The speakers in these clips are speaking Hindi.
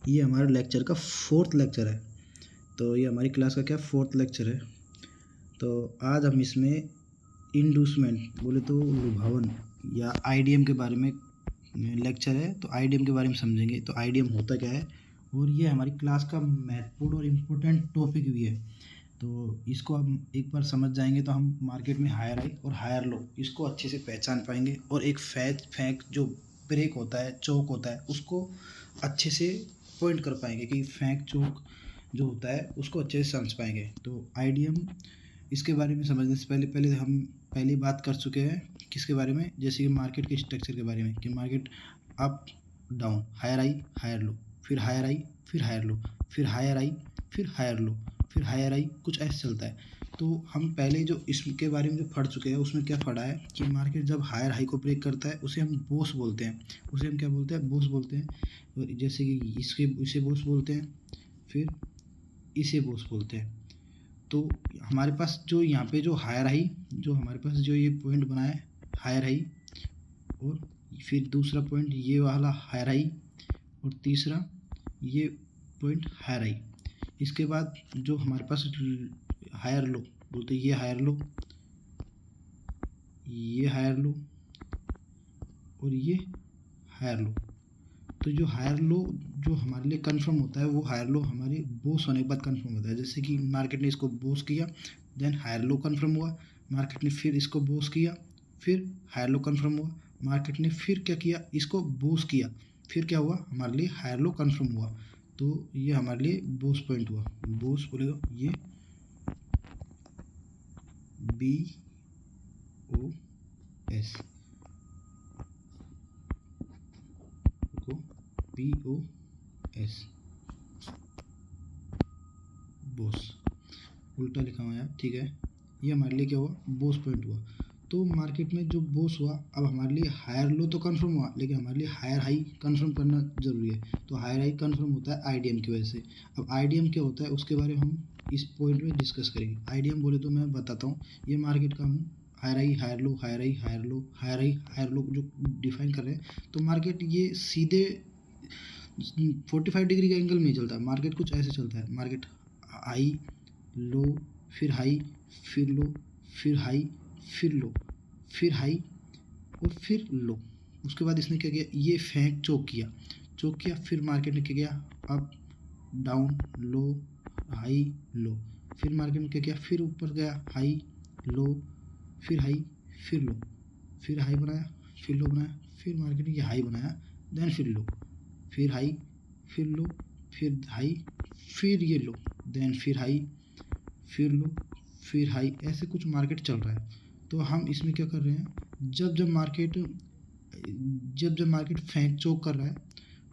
ये हमारा लेक्चर का 4th लेक्चर है। तो ये हमारी क्लास का क्या 4th लेक्चर है। तो आज हम इसमें इंड्यूसमेंट बोले तो लुभावन या आईडीएम के बारे में लेक्चर है। तो आईडीएम के बारे में समझेंगे। तो आईडीएम होता क्या है और ये हमारी क्लास का महत्वपूर्ण और इम्पोर्टेंट टॉपिक भी है। तो इसको हम एक बार समझ जाएंगे तो हम मार्केट में हायर हाई और हायर लो इसको अच्छे से पहचान पाएंगे और एक फैंक जो ब्रेक होता है, चौक होता है, उसको अच्छे से पॉइंट कर पाएंगे कि फैंक चौक जो होता है उसको अच्छे से समझ पाएंगे। तो आईडीएम इसके बारे में समझने से पहले हम पहले बात कर चुके हैं किसके बारे में, जैसे कि मार्केट के स्ट्रक्चर के बारे में कि market up down, higher high higher low, फिर हायर आई फिर हायर लो, फिर हायर आई फिर हायर लो, फिर हायर आई, कुछ ऐसे चलता है। तो हम पहले जो इसके बारे में जो पढ़ चुके हैं उसमें क्या पढ़ा है कि मार्केट जब हायर हाई को ब्रेक करता है उसे हम बोस बोलते हैं। उसे हम क्या बोलते हैं? बोस बोलते हैं। और जैसे कि इसे बोस बोलते हैं, फिर इसे बोस बोलते हैं। तो हमारे पास जो यहाँ पे जो हायर हाई, जो हमारे पास जो ये पॉइंट बना है हायर हाई, और फिर दूसरा पॉइंट ये वाला हायर हाई, और तीसरा ये पॉइंट हायर हाई। इसके बाद जो हमारे पास हायर लो बोलते, ये हायर लो, ये हायर लो और ये हायर लो। तो जो हायर लो जो हमारे लिए कंफर्म होता है वो हायर लो हमारे बोस होने के बाद कंफर्म होता है। जैसे कि मार्केट ने इसको बोस किया, देन हायर लो कंफर्म हुआ, मार्केट ने फिर इसको बोस किया, फिर हायर लो कंफर्म हुआ, मार्केट ने फिर क्या किया, इसको बोस किया, फिर क्या हुआ, हमारे लिए हायर लो कंफर्म हुआ। तो ये हमारे लिए बोस पॉइंट हुआ। बोस बोलेगा ये बी ओ एस को बी ओ एस बोस उल्टा लिखा हुआ है, ठीक है। ये हमारे लिए क्या हुआ, बोस पॉइंट हुआ। तो मार्केट में जो बोस हुआ, अब हमारे लिए हायर लो तो कंफर्म हुआ, लेकिन हमारे लिए हायर हाई कंफर्म करना जरूरी है। तो हायर हाई कंफर्म होता है आईडीएम की वजह से। अब आईडीएम क्या होता है उसके बारे में हम इस पॉइंट में डिस्कस करेंगे। आईडीएम बोले तो मैं बताता हूँ, ये मार्केट का हम higher high higher low, higher high higher low, higher high higher low जो डिफाइन कर रहे हैं। तो मार्केट ये सीधे 45 डिग्री का एंगल में नहीं चलता, मार्केट कुछ ऐसे चलता है। मार्केट हाई लो, फिर हाई, फिर लो, फिर हाई, फिर लो, फिर हाई और फिर लो। उसके बाद इसने क्या किया, ये फैंक चौक किया, चौक किया, फिर मार्केट ने क्या किया, अप डाउन लो हाई लो, फिर मार्केट में क्या किया, फिर ऊपर गया हाई लो, फिर हाई, फिर लो, फिर हाई बनाया, फिर लो बनाया, फिर मार्केट ने ये हाई बनाया, देन फिर लो, फिर हाई, फिर लो, फिर हाई, फिर ये लो, देन फिर हाई, फिर लो, फिर हाई, ऐसे कुछ मार्केट चल रहा है। तो हम इसमें क्या कर रहे हैं, जब जब मार्केट फैंक चौक कर रहा है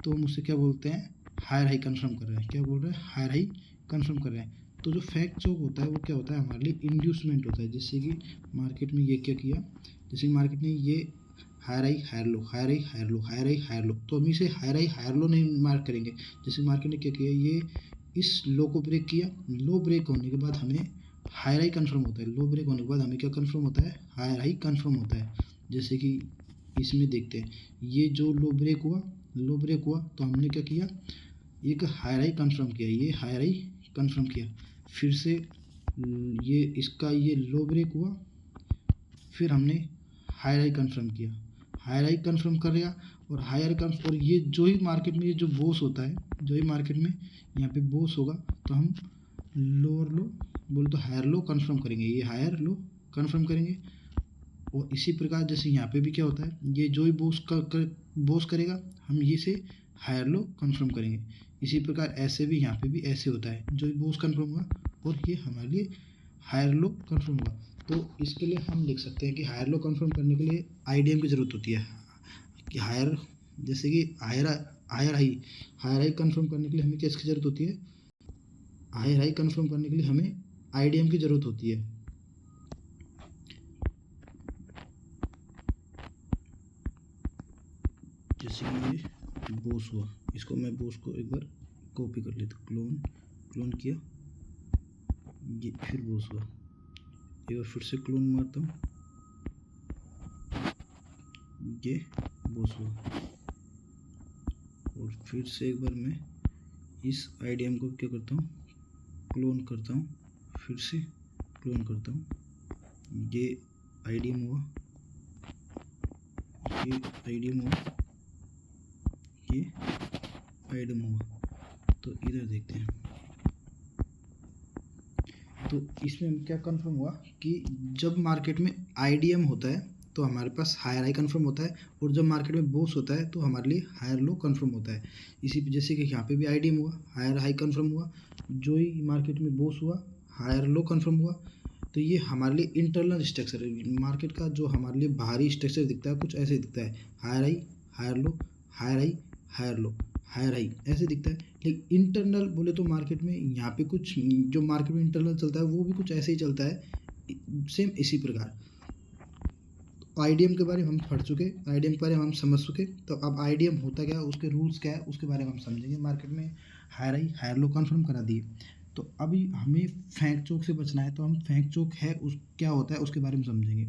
तो हम उसे क्या बोलते हैं, हायर हाई कंफर्म कर रहे हैं। क्या बोल रहे हैं, हायर हाई कंफर्म कर रहे हैं। तो जो फैंक चौक होता है वो क्या होता है, हमारे लिए इंड्यूसमेंट होता है। जैसे कि मार्केट में ये क्या किया, जैसे कि मार्केट ने ये higher high higher low, higher high higher low, higher high higher low, तो हम इसे हायर आई हायर लो नहीं मार्क करेंगे। जैसे मार्केट ने क्या किया, ये इस लो को ब्रेक किया, लो ब्रेक होने के बाद हमें हायर हाई कंफर्म होता है, लो ब्रेक होने के बाद हमें क्या कंफर्म होता है, हायर हाई कंफर्म होता है। जैसे कि इसमें देखते हैं, ये जो लो ब्रेक हुआ, लो ब्रेक हुआ तो हमने क्या किया, एक हायर हाई कंफर्म किया, ये हायर हाई कंफर्म किया, फिर से ये इसका ये लो ब्रेक हुआ, फिर हमने हायर हाई कंफर्म किया, हायर हाई कंफर्म कर लिया, और हायर कंफर्म, और ये जो ही मार्केट में ये जो बोस होता है, जो ही मार्केट में यहाँ पे बोस होगा तो हम लोअर लो बोले तो हायर लो कंफर्म करेंगे, ये हायर लो कंफर्म करेंगे। और इसी प्रकार जैसे यहाँ पे भी क्या होता है, ये जो ही बोस करेगा हम ये से हायर लो कंफर्म करेंगे। इसी प्रकार ऐसे भी यहाँ पे भी ऐसे होता है, जो ही बोस कंफर्म हुआ और ये हमारे लिए हायर लो कंफर्म हुआ। तो इसके लिए हम लिख सकते हैं कि हायर लो कंफर्म करने के लिए आईडीएम की ज़रूरत होती है। कि हायर, जैसे कि हायर हाई कंफर्म करने के लिए हमें किसकी ज़रूरत होती है, हायर हाई कंफर्म करने के लिए हमें आईडीएम की ज़रूरत होती है। जैसे कि ये बोस हुआ, इसको मैं बोस को एक बार कॉपी कर लेता हूँ, क्लोन किया, ये फिर बोस हुआ, एक बार फिर से क्लोन मारता हूँ, ये बोस हुआ, और फिर से एक बार मैं इस आईडीएम को क्या करता हूँ, क्लोन करता हूँ, फिर से क्लोन करता हूँ। ये आईडीएम हुआ, ये आईडीएम हुआ, ये आईडीएम हुआ। तो इधर देखते हैं, तो इसमें क्या कंफर्म हुआ कि जब मार्केट में आईडीएम होता है तो हमारे पास हायर हाई कंफर्म होता है, और जब मार्केट में बोस होता है तो हमारे लिए हायर लो कंफर्म होता है। इसी जैसे कि यहाँ पे भी आईडीएम हुआ, हायर हाई कंफर्म हुआ, जो ही मार्केट में बोस हुआ हायर लो कंफर्म हुआ। तो ये हमारे लिए इंटरनल स्ट्रक्चर है मार्केट का, जो हमारे लिए बाहरी स्ट्रक्चर दिखता है कुछ ऐसे दिखता है, higher high, higher low, higher high, higher low, higher high, ऐसे दिखता है। लेकिन इंटरनल बोले तो मार्केट में यहाँ पे कुछ जो मार्केट में इंटरनल चलता है वो भी कुछ ऐसे ही चलता है, सेम इसी प्रकार। आईडीएम के बारे में हम पढ़ चुके, आईडीएम के बारे में हम समझ चुके। तो अब आईडीएम होता क्या है, उसके रूल्स क्या है, उसके बारे में हम समझेंगे। मार्केट में higher high higher low confirm करा दिए, तो अभी हमें फेंक चोक से बचना है। तो हम फेंक चोक है उस क्या होता है उसके बारे में समझेंगे।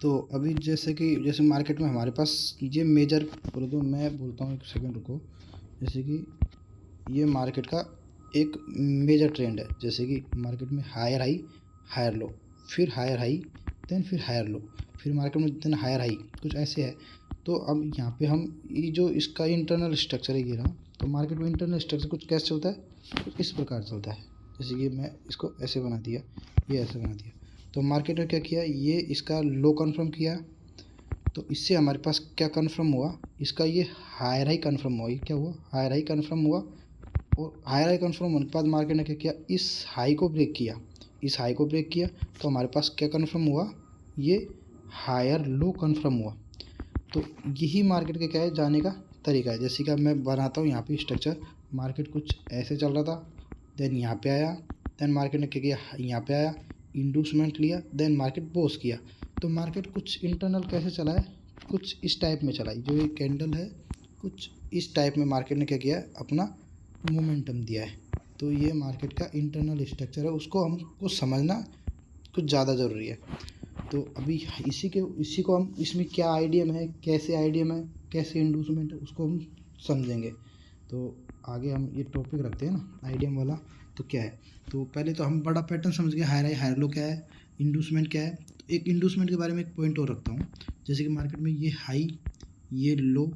तो अभी जैसे मार्केट में हमारे पास ये मेजर बोलो, तो मैं बोलता हूँ, एक सेकंड रुको। जैसे कि ये मार्केट का एक मेजर ट्रेंड है, जैसे कि मार्केट में हायर हाई हायर लो, फिर हायर हाई, देन फिर हायर लो, फिर मार्केट में देन हायर हाई, कुछ ऐसे है। तो अब यहाँ पे हम ये जो इसका इंटरनल स्ट्रक्चर है ये रहा। तो मार्केट में इंटरनल स्ट्रक्चर कुछ कैसे चलता है, कुछ इस प्रकार चलता है। जैसे कि मैं इसको ऐसे बना दिया, ये ऐसे बना दिया। तो मार्केट ने क्या किया, ये इसका लो कन्फर्म किया, तो इससे हमारे पास क्या कन्फर्म हुआ, इसका ये हायर हाई कन्फर्म हुआ। ये क्या हुआ, हायर हाई कन्फर्म हुआ। और हायर हाई कन्फर्म होने के बाद मार्केट ने क्या किया, इस हाई को ब्रेक किया, इस हाई को ब्रेक किया। तो हमारे पास क्या कन्फर्म हुआ, ये हायर लो कन्फर्म हुआ। तो यही मार्केट के क्या है जाने का तरीका है। जैसे कि अब मैं बनाता हूँ यहाँ पे स्ट्रक्चर, मार्केट कुछ ऐसे चल रहा था, देन यहाँ पे आया, देन मार्केट ने क्या किया, यहाँ पे आया, इंडूसमेंट लिया, देन मार्केट बोस किया। तो मार्केट कुछ इंटरनल कैसे चला है, कुछ इस टाइप में चला है। जो ये कैंडल है कुछ इस टाइप में मार्केट ने क्या किया, अपना मोमेंटम दिया है। तो ये मार्केट का इंटरनल स्ट्रक्चर है, उसको हमको समझना कुछ ज़्यादा ज़रूरी है। तो अभी इसी को हम, इसमें क्या आईडीएम है, कैसे आईडीएम है, कैसे इंडूसमेंट है, उसको हम समझेंगे। तो आगे हम ये टॉपिक रखते हैं ना आईडीएम वाला। तो क्या है, तो पहले तो हम बड़ा पैटर्न समझ गए, हायर हाई हायर लो क्या है, इंडूसमेंट क्या है। तो एक इंडूसमेंट के बारे में एक पॉइंट और रखता हूँ। जैसे कि मार्केट में ये हाई, ये लो,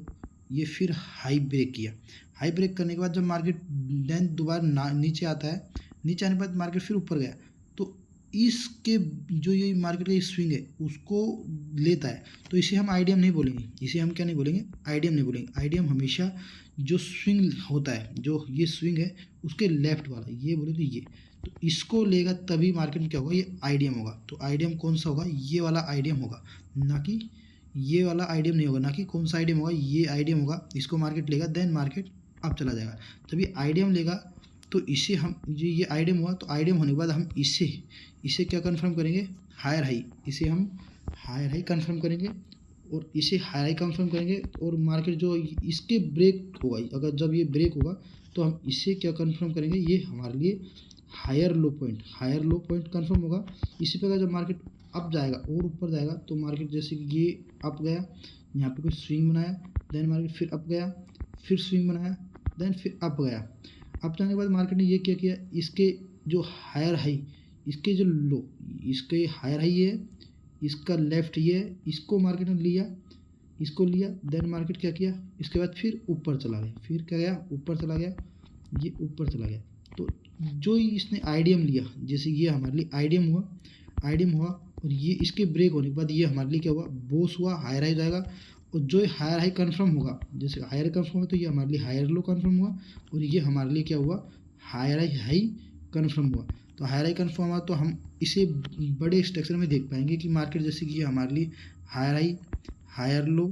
ये फिर हाई ब्रेक किया। हाई ब्रेक करने के बाद जब मार्केट देन दोबारा नीचे आता है, नीचे आने के बाद मार्केट फिर ऊपर गया, तो इसके जो ये मार्केट का स्विंग है उसको लेता है। तो इसे हम आईडीएम नहीं बोलेंगे, इसे हम क्या नहीं बोलेंगे, आईडीएम नहीं बोलेंगे। आईडीएम हमेशा जो स्विंग होता है, जो ये स्विंग है उसके लेफ्ट वाला, ये बोले तो ये, तो इसको लेगा तभी मार्केट में क्या होगा, ये आईडीएम होगा। तो आईडीएम कौन सा होगा, ये वाला आईडीएम होगा, ना कि ये वाला आईडीएम नहीं होगा। ना कि कौन सा आईडीएम होगा, ये आईडीएम होगा। इसको मार्केट लेगा, देन मार्केट अब चला जाएगा। जब ये आईडीएम लेगा तो इसे हम ये आइडियम हुआ, तो आइडियम होने के बाद हम इसे क्या कन्फर्म करेंगे, हायर हाई, इसे हम हायर हाई कन्फर्म करेंगे और इसे हायर हाई कन्फर्म करेंगे। और मार्केट जो इसके ब्रेक होगा, अगर जब ये ब्रेक होगा तो हम इसे क्या कन्फर्म करेंगे, ये हमारे लिए हायर लो पॉइंट कन्फर्म होगा। इसी प्रकार जब मार्केट अप जाएगा और ऊपर जाएगा तो मार्केट जैसे कि ये अप गया, यहाँ पे कोई स्विंग बनाया, देन मार्केट फिर अप गया, फिर स्विंग बनाया, देन फिर अप गया। अप जाने के बाद मार्केट ने ये क्या किया, इसके जो हायर हाई, इसके जो लो, इसके हायर हाई ये है, इसका लेफ्ट ये है, इसको मार्केट ने लिया, इसको लिया, देन मार्केट क्या किया, इसके बाद फिर ऊपर चला गया, फिर क्या गया, ऊपर चला गया, ये ऊपर चला गया। तो जो ही इसने आइडियम लिया, जैसे ये हमारे लिए आइडियम हुआ और ये इसके ब्रेक होने के बाद ये हमारे लिए क्या हुआ, बोस हुआ, हायर हाई जाएगा। और जो हायर हाई कन्फर्म होगा, जैसे हायर कन्फर्म हुआ तो ये हमारे लिए हायर लो कन्फर्म हुआ और ये हमारे लिए क्या हुआ, हायर हाई कन्फर्म हुआ। तो हायर हाई कन्फर्म हुआ तो हम इसे बड़े स्ट्रक्चर में देख पाएंगे कि मार्केट जैसे कि ये हमारे लिए higher high, higher low,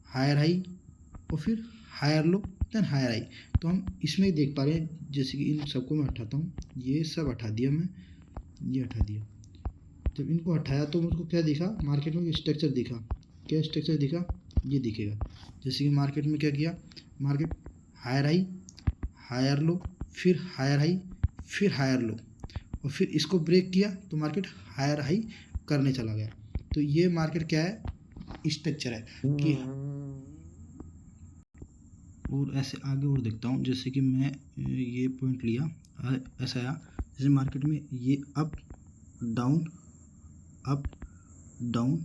higher high और फिर higher low, then higher high. तो हम इसमें देख पा रहे हैं, जैसे कि इन सबको मैं हटाता हूँ, ये सब हटा दिया मैं, ये हटा दिया। जब इनको हटाया तो मुझको क्या दिखा, मार्केट में स्ट्रक्चर दिखा। क्या स्ट्रक्चर दिखा, ये दिखेगा। जैसे कि मार्केट में क्या किया, market higher high, higher low, फिर हायर हाई, फिर हायर लो और फिर इसको ब्रेक किया तो मार्केट हायर हाई करने चला गया। तो ये मार्केट क्या है, स्ट्रक्चर है कि। और ऐसे आगे और देखता हूँ, जैसे कि मैं ये पॉइंट लिया, ऐसा आया, जैसे मार्केट में ये up down, up down,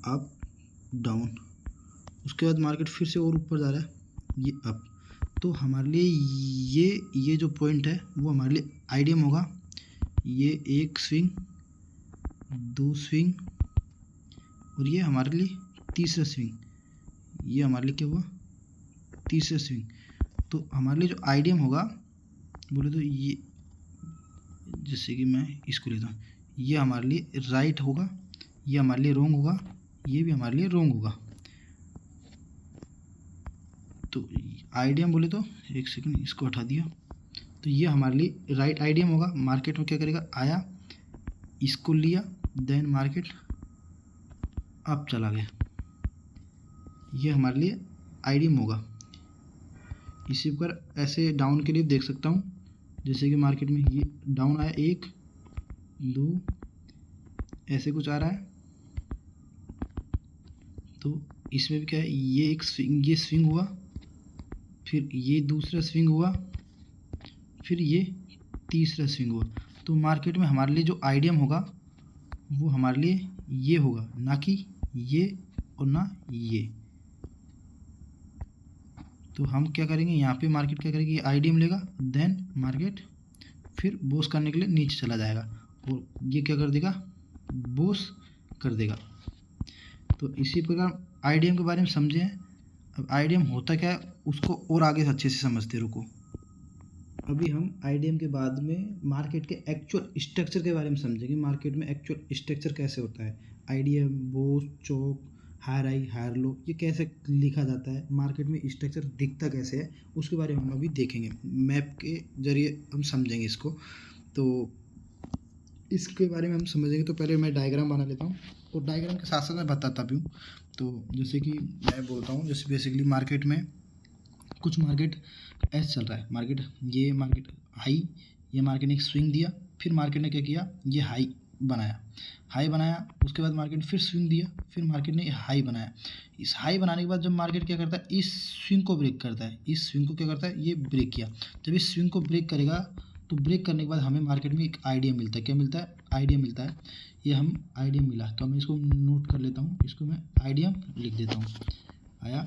up down, उसके बाद मार्केट फिर से और ऊपर जा रहा है, ये अप। तो हमारे लिए ये जो पॉइंट है वो हमारे लिए आइडियम होगा। ये एक स्विंग, दो स्विंग और ये हमारे लिए तीसरा स्विंग, ये हमारे लिए क्या हुआ, तीसरा स्विंग। तो हमारे लिए जो आइडियम होगा बोले तो ये, जैसे कि मैं इसको लेता हूँ, ये हमारे लिए राइट होगा, ये हमारे लिए रॉन्ग होगा, ये भी हमारे लिए रॉन्ग होगा। तो आइडियम बोले तो एक सेकंड इसको हटा दिया, तो ये हमारे लिए राइट आइडियम होगा। मार्केट में क्या करेगा, आया, इसको लिया, देन मार्केट अप चला गया, ये हमारे लिए आइडियम होगा। इसी पर ऐसे डाउन के लिए देख सकता हूँ, जैसे कि मार्केट में ये डाउन आया, एक दो ऐसे कुछ आ रहा है, तो इसमें भी क्या है, ये एक स्विंग, ये स्विंग हुआ, फिर ये दूसरा स्विंग हुआ, फिर ये तीसरा स्विंग हुआ। तो मार्केट में हमारे लिए जो आइडियम होगा वो हमारे लिए ये होगा, ना कि ये और ना ये। तो हम क्या करेंगे, यहाँ पे मार्केट क्या करेगी, ये आइडियम लेगा, देन मार्केट फिर बोस करने के लिए नीचे चला जाएगा और ये क्या कर देगा, बोस कर देगा। तो इसी प्रकार आइडियम के बारे में समझें। अब आइडियम होता क्या है उसको और आगे अच्छे से समझते रुको। अभी हम आइडियम के बाद में मार्केट के एक्चुअल स्ट्रक्चर के बारे में समझेंगे। मार्केट में एक्चुअल स्ट्रक्चर कैसे होता है, आइडियम, बोस, चौक, हायर हाई, हायर लो, ये कैसे लिखा जाता है, मार्केट में स्ट्रक्चर दिखता कैसे है, उसके बारे में हम अभी देखेंगे। मैप के जरिए हम समझेंगे इसको। तो इसके बारे में हम समझेंगे तो पहले मैं डायग्राम बना लेता हूँ और डायग्राम के साथ साथ मैं बताता भी हूँ। तो जैसे कि मैं बोलता हूँ, जैसे बेसिकली मार्केट में कुछ मार्केट ऐसे चल रहा है, ये मार्केट हाई, ये मार्केट ने एक स्विंग दिया, फिर मार्केट ने क्या किया, ये हाई बनाया, उसके बाद मार्केट ने फिर स्विंग दिया, फिर मार्केट ने हाई बनाया। इस हाई बनाने के बाद जब मार्केट क्या करता है, इस स्विंग को ब्रेक करता है, इस स्विंग को क्या करता है, ये ब्रेक किया। जब इस स्विंग को ब्रेक करेगा तो ब्रेक करने के बाद हमें मार्केट में एक आइडिया मिलता है। क्या मिलता है, आइडिया मिलता है। ये हम आइडिया मिला तो मैं इसको नोट कर लेता हूँ, इसको मैं आइडिया लिख देता हूँ। आया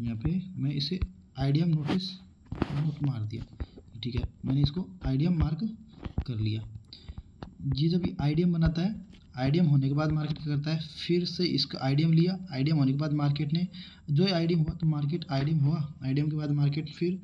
यहाँ पे, मैं इसे आइडियम नोट मार दिया, ठीक है, मैंने इसको आइडियम मार्क कर लिया। ये जब ये आइडियम बनाता है, आइडियम होने के बाद मार्केट क्या करता है, फिर से इसका आइडियम लिया, आइडियम होने के बाद मार्केट ने जो आइडियम हुआ तो मार्केट आइडियम हुआ, आइडियम के बाद मार्केट फिर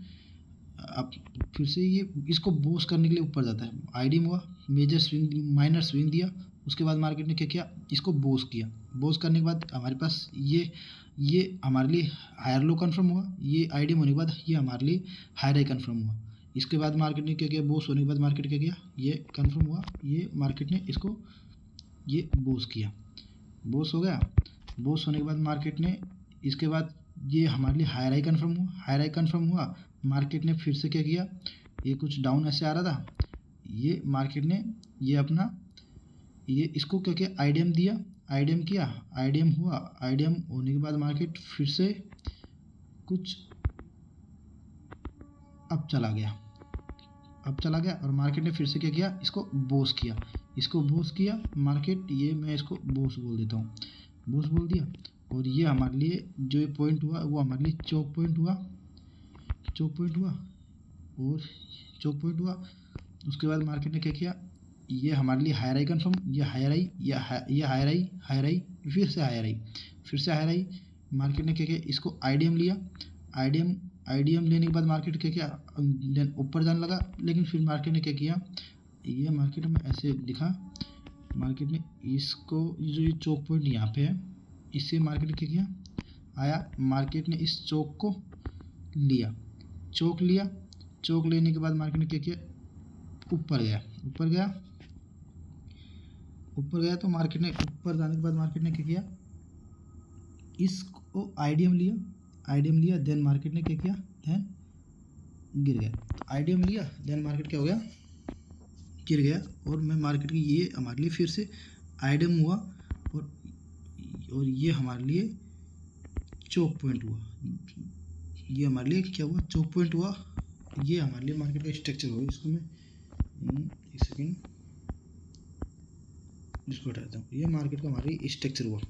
अब फिर से ये इसको बोस करने के लिए ऊपर जाता है। आइडियम हुआ, मेजर स्विंग, माइनर स्विंग दिया, उसके बाद मार्केट ने क्या किया, इसको बोस किया। बोस करने के बाद हमारे पास ये हमारे लिए हायर लो कन्फर्म हुआ, ये आइडियम होने के बाद ये हमारे लिए हायर हाई कन्फर्म हुआ। इसके बाद मार्केट ने क्या किया, बोस होने के बाद मार्केट क्या किया, ये कंफर्म हुआ, ये मार्केट ने इसको ये बोस किया, बोस हो गया। बोस होने के बाद मार्केट ने इसके बाद ये हमारे लिए हायर हाई कंफर्म हुआ, हायर हाई कंफर्म हुआ, मार्केट ने फिर से क्या किया, ये कुछ डाउन ऐसे आ रहा था, ये मार्केट ने ये अपना ये इसको क्या किया, आईडीएम दिया, आईडीएम किया, आईडीएम हुआ, आईडीएम होने के बाद मार्केट फिर से कुछ अब चला गया, अब चला गया और मार्केट ने फिर से क्या किया, इसको बोस किया, इसको बोस किया मार्केट, ये मैं इसको बोस बोल देता हूँ, बोस बोल दिया। और ये हमारे लिए जो ये पॉइंट हुआ वो हमारे लिए चौक पॉइंट हुआ, चौक पॉइंट हुआ और चौक पॉइंट हुआ। उसके बाद मार्केट ने क्या किया, ये हमारे लिए हायर आई कन्फर्म, ये हायर आई, ये हायर आई, हायर आई, फिर से हायर आई, फिर से हायर आई। मार्केट ने क्या किया, इसको आईडीएम लिया, आईडीएम आईडीएम लेने के बाद मार्केट क्या किया, देन ऊपर जाने लगा, लेकिन फिर मार्केट ने क्या किया, ये मार्केट में ऐसे दिखा, मार्केट ने इसको जो ये चौक पॉइंट यहाँ पे है, इससे मार्केट ने क्या किया, आया, मार्केट ने इस चौक को लिया, चौक लिया, चौक लेने के बाद मार्केट ने क्या किया, ऊपर गया, ऊपर गया, ऊपर गया। तो मार्केट ने ऊपर जाने के बाद मार्केट ने क्या किया, इसको आईडीएम लिया, आईडीएम लिया, देन मार्केट ने क्या किया, देन गिर गया। तो आईडीएम लिया, देन मार्केट क्या हो गया, गिर गया। और मैं मार्केट की ये हमारे लिए फिर से आईडीएम हुआ और ये हमारे लिए चौक पॉइंट हुआ, ये हमारे लिए क्या हुआ, चौक पॉइंट हुआ। ये हमारे लिए मार्केट का स्ट्रक्चर हुआ। इसको मैं एक सेकेंड इसको हटाता हूँ। ये मार्केट का हमारे स्ट्रक्चर हुआ,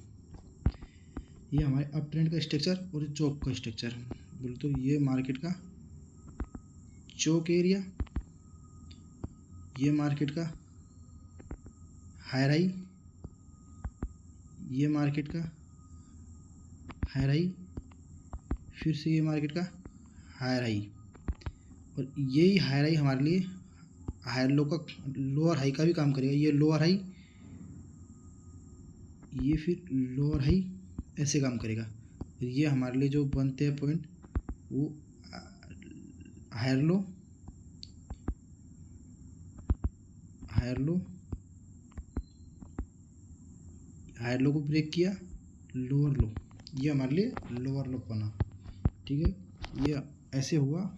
ये हमारे अप ट्रेंड का स्ट्रक्चर और चौक का स्ट्रक्चर बोले तो ये मार्केट का चौक एरिया, ये मार्केट का हायर हाई, ये मार्केट का हायर हाई, फिर से ये मार्केट का हायर हाई, और यही हायर हाई हमारे लिए हायर लो का लोअर हाई का भी काम करेगा। ये लोअर हाई, ये फिर लोअर हाई ऐसे काम करेगा। ये हमारे लिए जो बनते हैं पॉइंट वो higher low, higher low, higher low को ब्रेक किया, लोअर लो, ये हमारे लिए लोअर लो बना। ठीक है, ये ऐसे हुआ।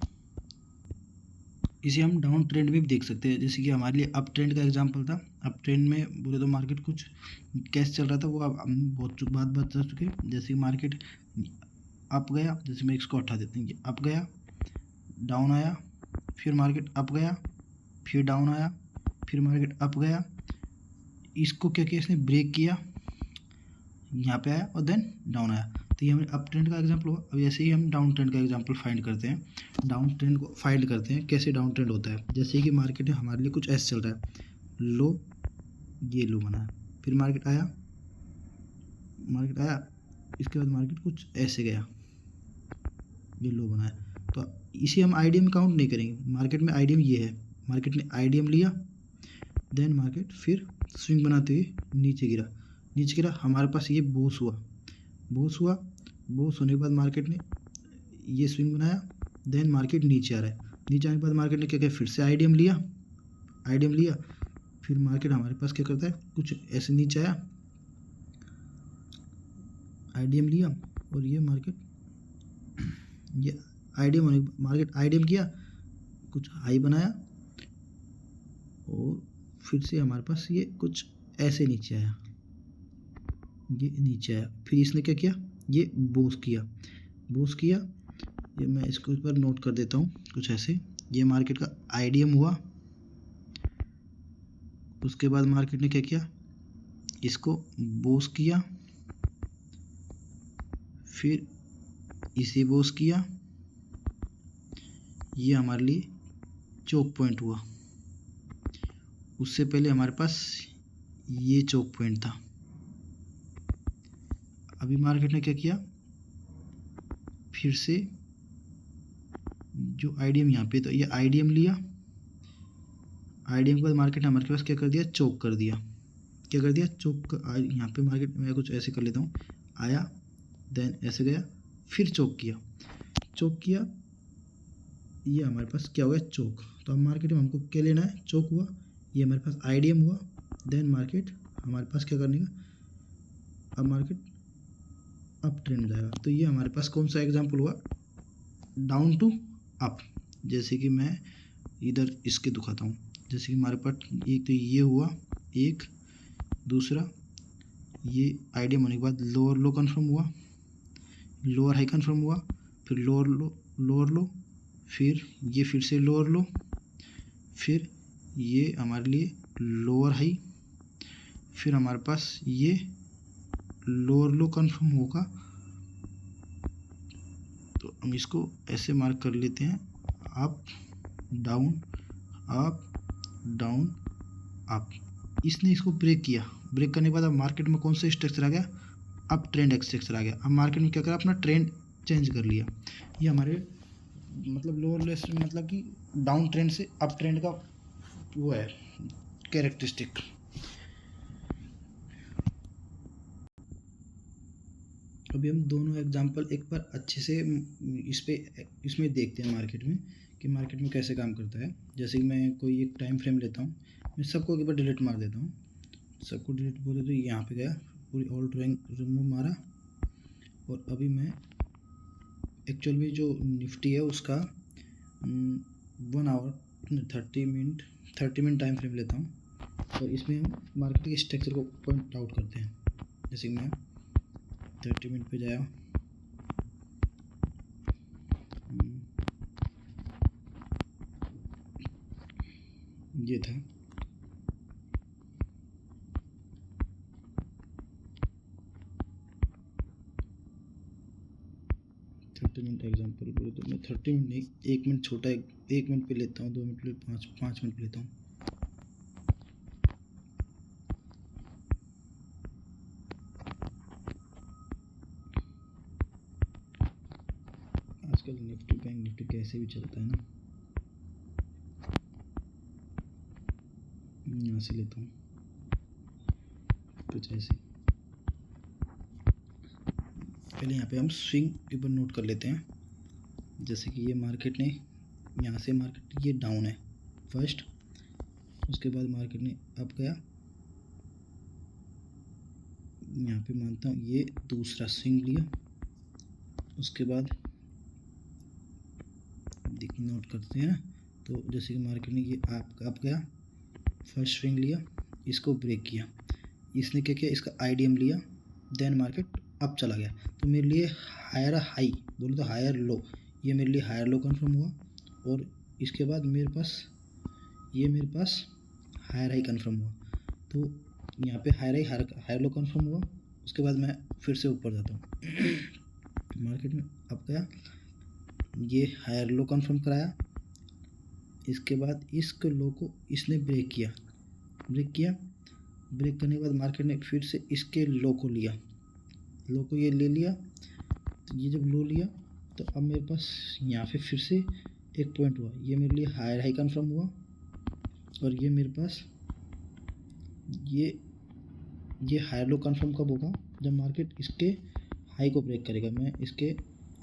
इसे हम डाउन ट्रेंड में भी देख सकते हैं, जैसे कि हमारे लिए अप ट्रेंड का एग्जांपल था। अप ट्रेंड में बोले तो मार्केट कुछ कैसे चल रहा था वो अब हम बहुत बात कर चुके हैं। जैसे कि मार्केट अप गया, जैसे मैं इसको हटा देते हैं, ये अप गया, डाउन आया, फिर मार्केट अप गया, फिर डाउन आया, फिर मार्केट अप गया, इसको क्या किया, इसने ब्रेक किया, यहाँ पे आया और देन डाउन आया। तो ये हमें अप ट्रेंड का एग्जांपल हुआ। अब ऐसे ही हम डाउन ट्रेंड का एग्जांपल फाइंड करते हैं। डाउन ट्रेंड को फाइंड करते हैं, कैसे डाउन ट्रेंड होता है। जैसे कि मार्केट में हमारे लिए कुछ ऐसे चल रहा है, लो, ये लो बना है, फिर मार्केट आया, मार्केट आया, इसके बाद मार्केट कुछ ऐसे गया, ये लो बना है। तो इसे हम आईडीएम काउंट नहीं करेंगे। मार्केट में आईडीएम ये है, मार्केट ने आईडीएम लिया, देन मार्केट फिर स्विंग बनाते हुए नीचे गिरा, नीचे गिरा, हमारे पास ये बोस हुआ, बोस हुआ, बोस होने के बाद मार्केट ने ये स्विंग बनाया, देन मार्केट नीचे आ रहा है, नीचे आने के बाद मार्केट ने क्या किया, फिर से आईडीएम लिया, आईडीएम लिया, फिर मार्केट हमारे पास क्या करता है, कुछ ऐसे नीचे आया, आईडीएम लिया, और ये मार्केट ये आईडीएम होने मार्केट आईडीएम किया, कुछ हाई बनाया, और फिर से हमारे पास ये कुछ ऐसे नीचे आया, ये नीचे आया, फिर इसने क्या किया, ये बोस किया, बोस किया, ये मैं इसको ऊपर नोट कर देता हूँ कुछ ऐसे। ये मार्केट का आईडीएम हुआ, उसके बाद मार्केट ने क्या किया, इसको बोस किया, फिर इसे बोस किया, ये हमारे लिए चौक पॉइंट हुआ। उससे पहले हमारे पास ये चौक पॉइंट था। अभी मार्केट ने क्या किया, फिर से जो आईडीएम यहाँ पे, तो ये आईडीएम लिया, आईडीएम के बाद मार्केट ने हमारे पास क्या कर दिया, चौक कर दिया, क्या कर दिया, चौक। यहाँ पे मार्केट में कुछ ऐसे कर लेता हूँ, आया, देन ऐसे गया, फिर चौक किया, चौक किया, ये हमारे पास क्या हो गया, चोक। तो अब मार्केट में हमको क्या लेना है, चोक हुआ, ये हमारे पास आईडीएम हुआ, देन मार्केट हमारे पास क्या करने का, अब मार्केट अप ट्रेंड जाएगा। तो ये हमारे पास कौन सा एग्जांपल हुआ, डाउन टू अप। जैसे कि मैं इधर इसके दिखाता हूँ, जैसे कि हमारे पास एक तो ये हुआ एक, दूसरा ये आईडीएम होने के बाद लोअर लो कन्फर्म हुआ, लोअर हाई कन्फर्म हुआ, फिर लोअर लो, फिर ये फिर से लोअर लो, फिर ये हमारे लिए लोअर हाई, फिर हमारे पास ये लोअर लो कन्फर्म होगा। तो हम इसको ऐसे मार्क कर लेते हैं, up down up down up. इसने इसको ब्रेक किया, ब्रेक करने के बाद अब मार्केट में कौन सा स्ट्रक्चर आ गया, अप ट्रेंड स्ट्रक्चर आ गया। अब मार्केट में क्या करा, अपना ट्रेंड चेंज कर लिया। ये हमारे मतलब लोअर लेस मतलब कि डाउन ट्रेंड से अप ट्रेंड का वो है कैरेक्टरिस्टिक। अभी हम दोनों एग्जांपल एक बार अच्छे से इसमें देखते हैं मार्केट में कि मार्केट में कैसे काम करता है। जैसे कि मैं कोई एक टाइम फ्रेम लेता हूँ, मैं सबको एक बार डिलीट मार देता हूँ, सबको डिलीट बोले तो यहाँ पे गया, पूरी ऑल ड्राइंग रिमूव मारा। और अभी मैं एक्चुअल में जो निफ्टी है उसका 1 आवर 30 मिनट टाइम फ्रेम लेता हूँ, और इसमें हम मार्केट के स्ट्रक्चर को पॉइंट आउट करते हैं। जैसे कि मैं 30 मिनट पे जाया, ये था 30 मिनट एग्जाम्पल बोले तो मैं 30 मिनट नहीं, 1 मिनट छोटा, 1 मिनट पे लेता हूँ, 2 मिनट पे, 5 मिनट पे लेता हूँ। आजकल निफ्टी बैंक निफ्टी कैसे भी चलता है ना, यहाँ से लेता हूँ कुछ ऐसे। पहले यहाँ पे हम स्विंग ऊपर नोट कर लेते हैं। जैसे कि ये मार्केट ने यहाँ से मार्केट ये डाउन है फर्स्ट, उसके बाद मार्केट ने अप गया, यहाँ पे मानता हूँ ये दूसरा स्विंग लिया, उसके बाद देखिए नोट करते हैं। तो जैसे कि मार्केट ने ये अप गया, फर्स्ट स्विंग लिया, इसको ब्रेक किया, इसने क्या किया, इसका आईडीएम लिया, देन मार्केट अप चला गया। तो मेरे लिए हायर हाई बोले तो हायर लो, ये मेरे लिए हायर लो कन्फर्म हुआ, और इसके बाद मेरे पास हायर हाई कन्फर्म हुआ। तो यहाँ पे हायर लो कन्फर्म हुआ, उसके बाद मैं फिर से ऊपर जाता हूँ मार्केट में अप गया, ये हायर लो कन्फर्म कराया, इसके बाद इस लो को इसने ब्रेक किया, ब्रेक करने के बाद मार्केट ने फिर से इसके लो को लिया, लो को ये ले लिया। तो ये जब लो लिया तो अब मेरे पास यहाँ पे फिर से एक पॉइंट हुआ, ये मेरे लिए हायर हाई कन्फर्म हुआ, और ये मेरे पास ये हायर लो कन्फर्म कब होगा, जब मार्केट इसके हाई को ब्रेक करेगा। मैं इसके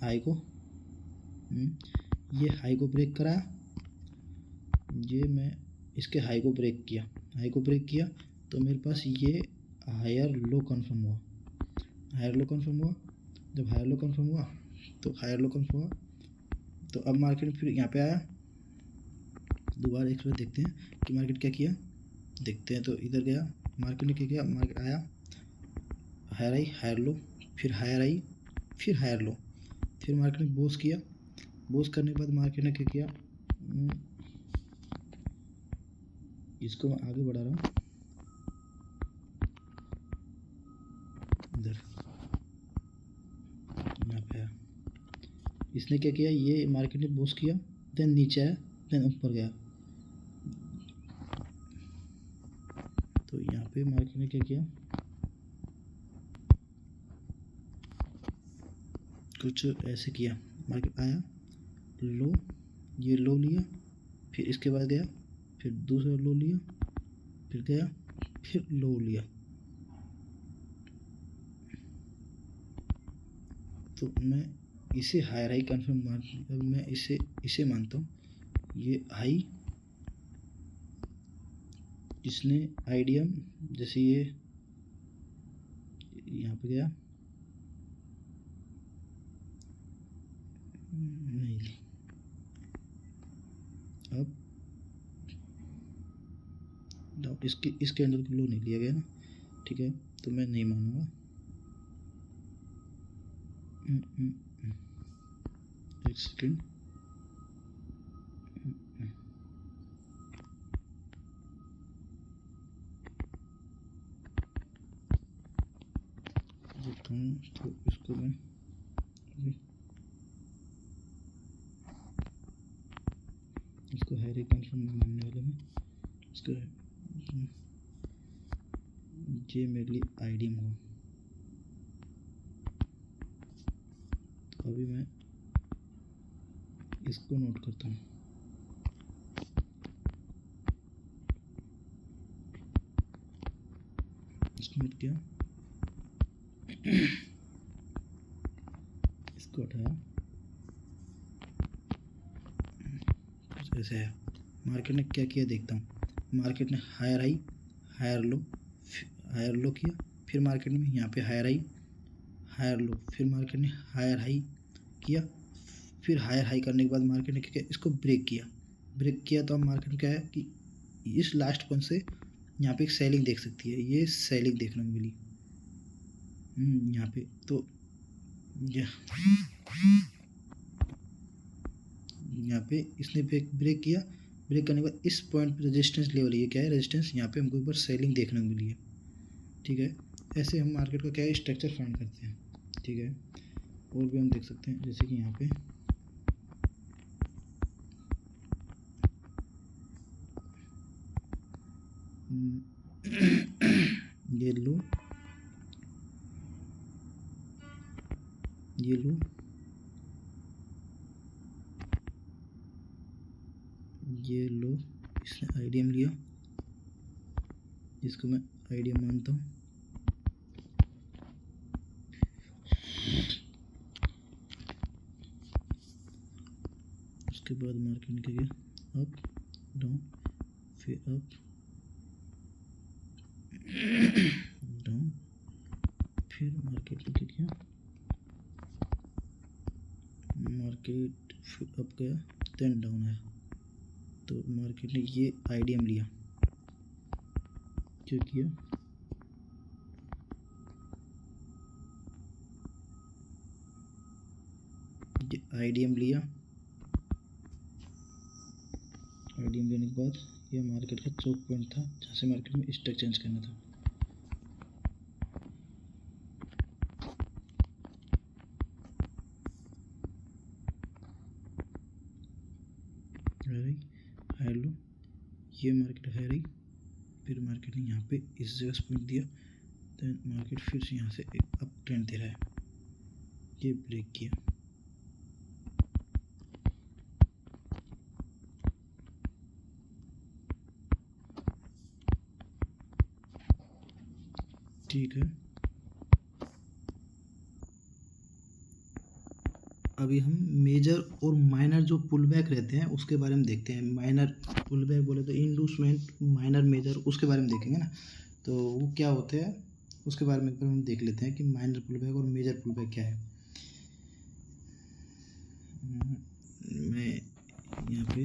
हाई को ये हाई को ब्रेक कराया, ये मैं इसके हाई को ब्रेक किया, तो मेरे पास ये हायर लो कन्फर्म हुआ, जब हायर लो कन्फर्म हुआ तो अब मार्केट फिर यहाँ पे आया, दोबारा एक बार देखते हैं कि मार्केट क्या किया, देखते हैं। तो इधर गया, मार्केट ने क्या किया, मार्केट आया, हायर आई हायर लो, फिर हायर आई फिर हायर लो, फिर मार्केट ने बोस किया, बोस करने के बाद मार्केट ने क्या किया, इसको मैं आगे बढ़ा रहा हूँ, इधर यहाँ पे आया, इसने क्या किया, ये मार्केट ने बोस किया, देन नीचे आया, देन ऊपर गया। तो यहाँ पे मार्केट ने क्या किया, कुछ ऐसे किया, मार्केट आया, लो, ये लो लिया, फिर इसके बाद गया, फिर दूसरा लो लिया, फिर गया, फिर लो लिया। तो मैं इसे हायर हाई कन्फर्म मैं इसे मानता हूँ ये हाई, इसने आइडियम, जैसे ये यहाँ पे गया नहीं, अब इसके अंदर लो नहीं लिया गया ना, ठीक है, तो मैं नहीं मानूंगा। एक सेकेंड, देखता हूँ तो इसको मैं इसको हैरी कन्फर्म में मानने वाला मैं, इसको ये मेरे लिए आइडियम होगा। तो अभी मैं इसको नोट करता हूँ, इसको नोट किया, इसको हटाया, कुछ ऐसे है। मार्केट ने क्या किया देखता हूँ, मार्केट ने हायर हाई हायर लो किया, फिर मार्केट में यहाँ पे हायर लो, फिर मार्केट ने हायर हाई किया, फिर हायर हाई करने के बाद मार्केट ने क्या किया, इसको ब्रेक किया। तो अब मार्केट में क्या है कि इस लास्ट पॉइंट से यहाँ पे एक सेलिंग देख सकती है, ये सेलिंग देखने को मिली यहाँ पे। तो यहाँ पे इसने ब्रेक किया, ब्रेक करने के बाद इस पॉइंट पे रेजिस्टेंस लेवल, ये क्या है रेजिस्टेंस, यहाँ पे हमको एक बार सेलिंग देखने को मिली है, ठीक है। ऐसे हम मार्केट का क्या है स्ट्रक्चर फाइंड करते हैं, ठीक है। और भी हम देख सकते हैं, जैसे कि यहाँ पे ये लो, ये लो, इसने आइडियम लिया, जिसको मैं आइडियम मानता हूँ। उसके बाद मार्केट ने क्या किया, अप डाउन, फिर अप डाउन, फिर मार्केट ने क्या किया, मार्केट फिर अप गया देन डाउन आया। तो मार्केट ने ये आइडियम लिया, क्या किया, ये आइडियम लिया, आइडियम लेने के बाद ये मार्केट का चोक पॉइंट था जहाँ से मार्केट में स्टॉक चेंज करना था। हाई लो, ये मार्केट है रही, फिर मार्केट ने यहाँ पे इस जगह से पॉइंट दिया, देन मार्केट फिर से यहाँ से एक अप ट्रेंड दे रहा है, ये ब्रेक किया, ठीक है। अभी हम मेजर और माइनर जो पुल बैक रहते हैं उसके बारे में देखते हैं। माइनर पुल बैक बोले तो इंड्यूसमेंट, माइनर मेजर उसके बारे में देखेंगे ना, तो वो क्या होते हैं उसके बारे में हम देख लेते हैं कि माइनर पुल बैक और मेजर पुल बैक क्या है। मैं यहाँ पे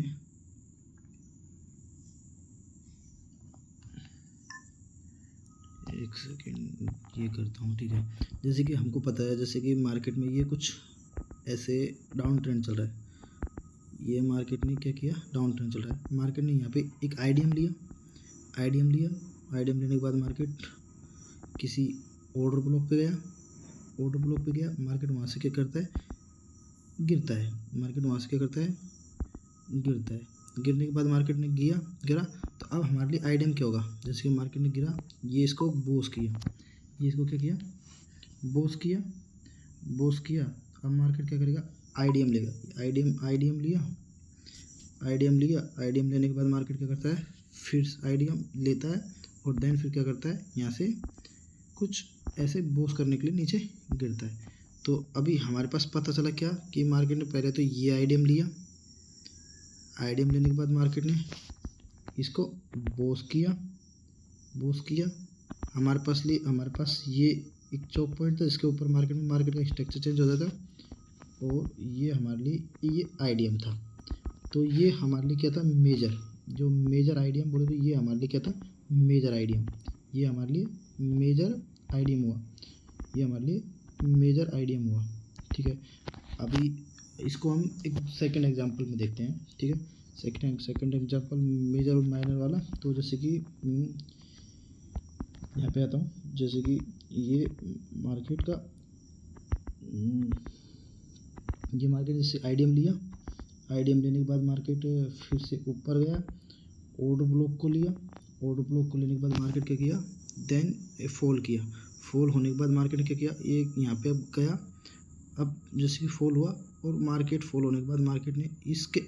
एक सेकेंड ये करता हूँ, ठीक है। जैसे कि हमको पता है, जैसे कि मार्केट में ये कुछ ऐसे डाउन ट्रेंड चल रहा है, ये मार्केट ने क्या किया, डाउन ट्रेंड चल रहा है, मार्केट ने यहाँ पे एक आइडियम लिया, आइडियम लेने के बाद मार्केट किसी ऑर्डर ब्लॉक पे गया, मार्केट वहाँ से क्या करता है, गिरता है, मार्केट वहाँ से क्या करता है, गिरता है, गिरने के बाद मार्केट ने गिरा। तो अब हमारे लिए आइडियम क्या होगा, जैसे कि मार्केट ने गिरा, ये इसको बोस किया, ये इसको क्या किया, बोस किया। अब मार्केट क्या करेगा, आइडियम लेगा, आइडियम लेने के बाद मार्केट क्या करता है, फिर आइडियम लेता है और देन फिर क्या करता है, यहाँ से कुछ ऐसे बोस करने के लिए नीचे गिरता है। तो अभी हमारे पास पता चला क्या कि मार्केट ने पहले तो ये आईडीएम लिया, आईडीएम लेने के बाद मार्केट ने इसको बोस किया हमारे पास ये एक चौक पॉइंट था, इसके ऊपर मार्केट का स्ट्रक्चर चेंज हो जाता और ये हमारे लिए ये आईडीएम था। तो ये हमारे लिए क्या था, जो मेजर आईडीएम बोले तो ये हमारे लिए क्या था, मेजर आईडीएम। ये हमारे लिए मेजर आईडीएम हुआ, ये हमारे लिए मेजर आईडीएम हुआ। ठीक है, अभी इसको हम एक सेकंड एग्जांपल में देखते हैं। ठीक है, सेकंड एग्जांपल मेजर और माइनर वाला। तो जैसे कि यहाँ पे आता हूँ, जैसे कि ये मार्केट का जैसे आईडीएम लिया, आईडीएम लेने के बाद मार्केट फिर से ऊपर गया, ऑर्डर ब्लॉक को लिया, ऑर्डर ब्लॉक को लेने के बाद मार्केट क्या किया, देन फॉल किया। फॉल होने के बाद मार्केट ने क्या किया, एक यहाँ पे अब गया, अब जैसे कि फॉल हुआ और मार्केट फॉल होने के बाद मार्केट ने इसके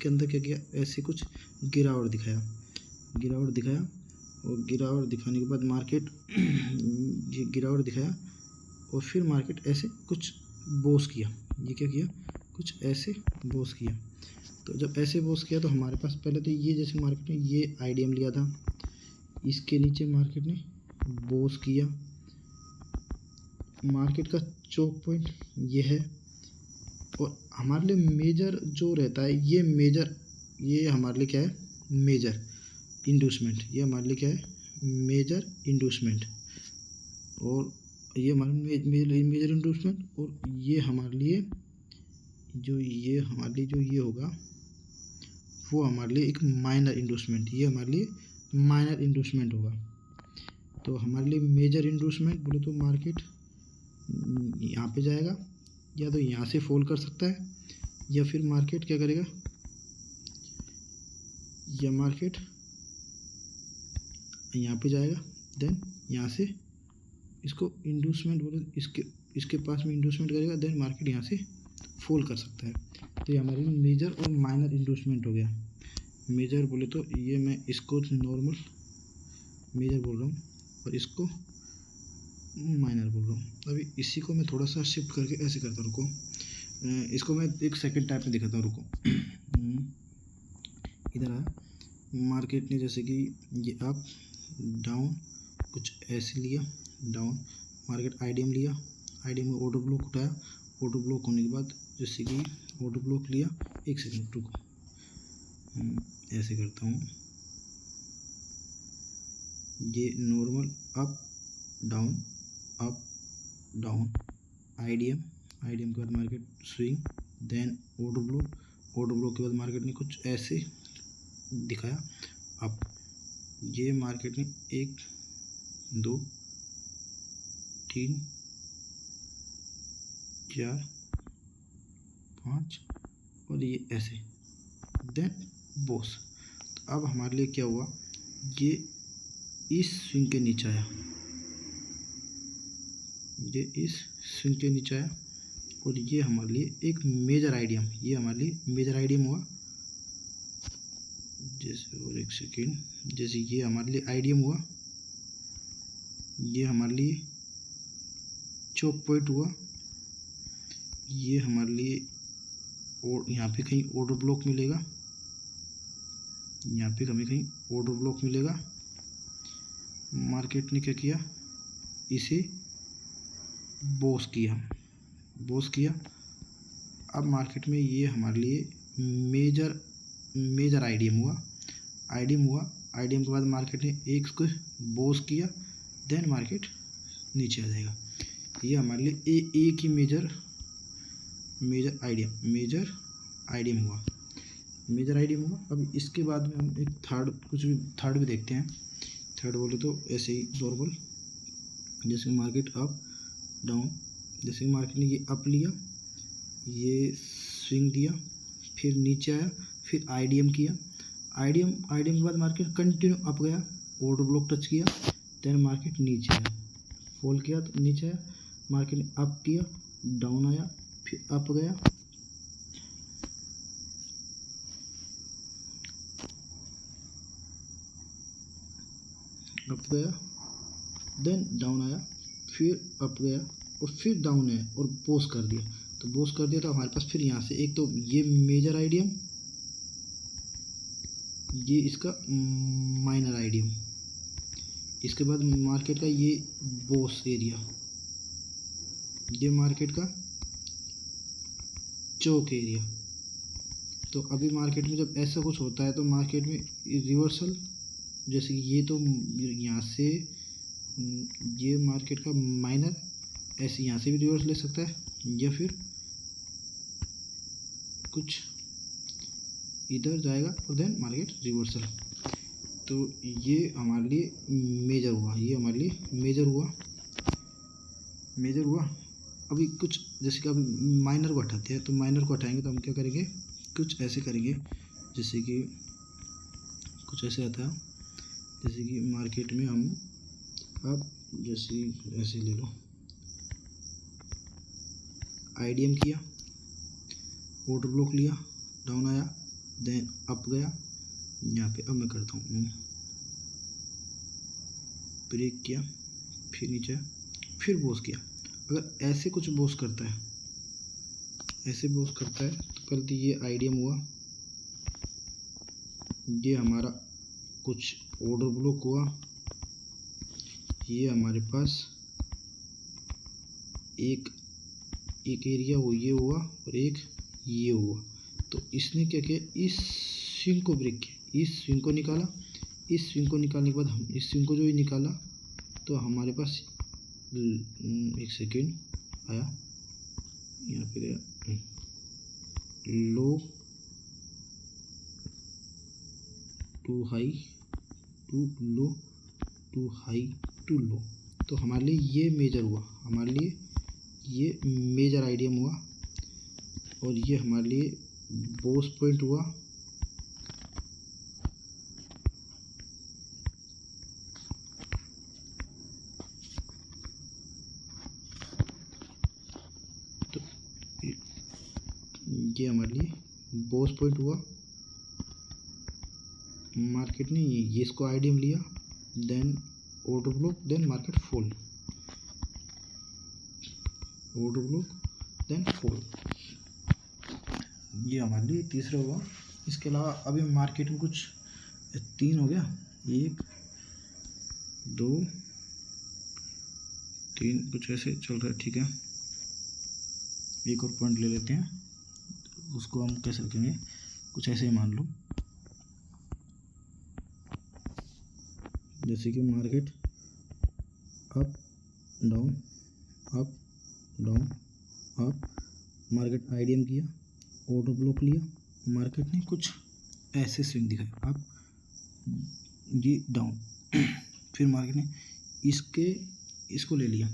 अंदर क्या किया, ऐसे कुछ गिरावट दिखाया और गिरावट दिखाने के बाद मार्केट ये गिरावट दिखाया और फिर मार्केट ऐसे कुछ बोस किया। ये क्या किया, कुछ ऐसे बोस किया। तो जब ऐसे बोस किया तो हमारे पास पहले तो ये जैसे मार्केट ने ये आईडीएम लिया था, इसके नीचे मार्केट ने बोस किया। मार्केट का चोक पॉइंट ये है और हमारे लिए मेजर जो रहता है ये हमारे लिए क्या है, मेजर इंड्यूसमेंट। ये हमारे लिए क्या है, मेजर इंड्यूसमेंट। और ये हमारे मेजर इंड्यूसमेंट। और ये हमारे लिए जो ये होगा वो हमारे लिए एक माइनर इंड्यूसमेंट। ये हमारे लिए माइनर इंड्यूसमेंट होगा। तो हमारे लिए मेजर इंड्यूसमेंट बोले तो मार्केट यहाँ पे जाएगा, या तो यहाँ से फॉल कर सकता है, या फिर मार्केट क्या करेगा, या मार्केट यहाँ पे जाएगा, देन यहाँ से इसको इंड्यूसमेंट बोले, इसके पास में इंड्यूसमेंट करेगा, देन मार्केट यहाँ से फॉल कर सकता है। तो ये हमारी मेजर और माइनर इंड्यूसमेंट हो गया। मेजर बोले तो ये मैं इसको नॉर्मल मेजर बोल रहा हूँ और इसको माइनर बोल रहा हूँ। अभी इसी को मैं थोड़ा सा शिफ्ट करके ऐसे करता हूँ, रुको। इसको मैं एक सेकंड टाइप में दिखाता हूँ, रुको। इधर आया, मार्केट ने जैसे कि ये अप डाउन कुछ ऐसे लिया, डाउन मार्केट आईडीएम लिया, आईडीएम में ऑर्डर ब्लॉक उठाया, ऑर्डर ब्लॉक होने के बाद जैसे कि ऑर्डर ब्लॉक लिया, एक सेकंड रुको, ऐसे करता हूँ, ये नॉर्मल अप डाउन आईडीएम के बाद market swing, then order block के बाद मार्केट ने कुछ ऐसे दिखाया अप। ये मार्केट ने 1 2 3 4 5 और ये ऐसे, देन बॉस। तो अब हमारे लिए क्या हुआ, ये इस स्विंग के नीचे आया, ये इस स्विंग के नीचे आया और ये हमारे लिए एक मेजर आईडीएम, ये हमारे लिए मेजर आईडीएम हुआ। जैसे और एक सेकेंड, जैसे ये हमारे लिए आईडीएम हुआ, ये हमारे लिए चोक पॉइंट हुआ, ये हमारे लिए और यहाँ पे कहीं ऑर्डर ब्लॉक मिलेगा, यहाँ पे हमें कहीं ऑर्डर ब्लॉक मिलेगा। मार्केट ने क्या किया, इसे बॉस किया। अब मार्केट में ये हमारे लिए मेजर आईडीएम हुआ। आईडीएम के बाद मार्केट ने एक को बॉस किया, देन मार्केट नीचे आ जाएगा। ये हमारे लिए एक ही मेजर आईडीएम हुआ। अब इसके बाद में हम एक थर्ड भी देखते हैं। थर्ड बोले तो ऐसे ही नॉर्मल, जैसे मार्केट अप डाउन, जैसे मार्केट ने ये अप लिया, ये स्विंग दिया, फिर नीचे आया, फिर आईडीएम किया, आईडीएम के बाद मार्केट कंटिन्यू अप गया, ऑर्डर ब्लॉक टच किया, देन मार्केट नीचे आया, फॉल किया तो नीचे आया, मार्केट ने अप किया, डाउन आया, फिर अप गया, देन डाउन आया, फिर अप गया और फिर डाउन है और बोस कर दिया, तो बोस कर दिया तो हमारे पास फिर यहाँ से एक तो ये मेजर आइडियम, ये इसका माइनर आइडियम, इसके बाद मार्केट का ये बोस एरिया, ये मार्केट का चौक एरिया। तो अभी मार्केट में जब ऐसा कुछ होता है तो मार्केट में रिवर्सल, जैसे कि ये तो यहाँ से ये मार्केट का माइनर, ऐसे यहाँ से भी रिवर्स ले सकता है या फिर कुछ इधर जाएगा और देन मार्केट रिवर्सल। तो ये हमारे लिए मेजर हुआ, ये हमारे लिए मेजर हुआ। अभी कुछ जैसे कि अभी माइनर को हटाते हैं, तो माइनर को हटाएंगे तो हम क्या करेंगे, कुछ ऐसे करेंगे, जैसे कि कुछ ऐसे आता है, जैसे कि मार्केट में हम अब जैसे ऐसे ले लो, आईडीएम किया, ऑर्डर ब्लॉक लिया, डाउन आया, देन अप गया, यहाँ पे अब मैं करता हूँ ब्रेक किया, फिर नीचे, फिर बोस किया। अगर ऐसे कुछ बोस करता है, ऐसे बोस करता है तो कल ये आईडीएम हुआ, ये हमारा कुछ ऑर्डर ब्लॉक हुआ, ये हमारे पास एक एरिया हो, ये हुआ और एक ये हुआ। तो इसने क्या किया, इस स्विंग को ब्रेक किया, इस स्विंग को निकाला, इस स्विंग को निकालने के बाद हम इस स्विंग को जो ही निकाला तो हमारे पास एक सेकेंड आया, यहाँ पे गया low to high to low to high to low. तो हमारे लिए ये मेजर हुआ, हमारे लिए ये मेजर आइडियम हुआ और ये हमारे लिए बोस पॉइंट हुआ। तो ये हमारे लिए बोस पॉइंट हुआ। मार्केट ने ये इसको आइडियम लिया, then order block, then market fall, order block then fall, ये हमारे लिए तीसरा हुआ। इसके अलावा अभी मार्केट में कुछ 3 हो गया, 1 2 3 कुछ ऐसे चल रहा है, ठीक है। एक और पॉइंट ले लेते हैं, उसको हम कैसे रखेंगे, कुछ ऐसे ही मान लो, जैसे कि market up down up down up, market IDM किया, ऑर्डर ब्लॉक लिया, मार्केट ने कुछ ऐसे स्विंग दिखाया, अप ये डाउन, फिर मार्केट ने इसको ले लिया,